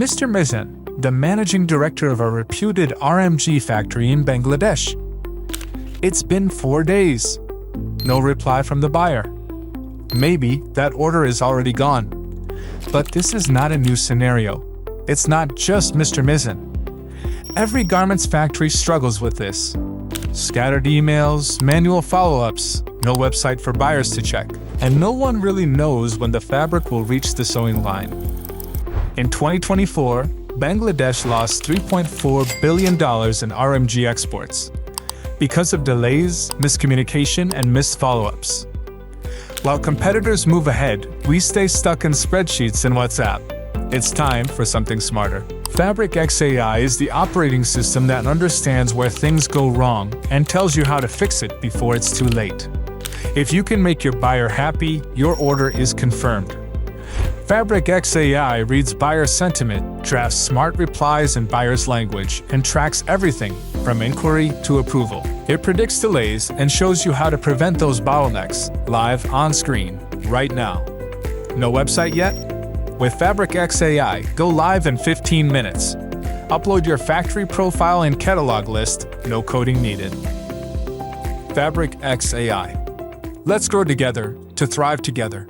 Mr. Mizan, the managing director of a reputed RMG factory in Bangladesh. It's been 4 days. No reply from the buyer. Maybe that order is already gone. But this is not a new scenario. It's not just Mr. Mizan. Every garments factory struggles with this. Scattered emails, manual follow-ups, no website for buyers to check, and no one really knows when the fabric will reach the sewing line. In 2024, Bangladesh lost $3.4 billion in RMG exports because of delays, miscommunication, and missed follow-ups. While competitors move ahead, we stay stuck in spreadsheets and WhatsApp. It's time for something smarter. fabricXai is the operating system that understands where things go wrong and tells you how to fix it before it's too late. If you can make your buyer happy, your order is confirmed. fabricXai reads buyer sentiment, drafts smart replies in buyer's language, and tracks everything from inquiry to approval. It predicts delays and shows you how to prevent those bottlenecks, live on screen, right now. No website yet? With fabricXai, go live in 15 minutes. Upload your factory profile and catalog list, no coding needed. fabricXai. Let's grow together to thrive together.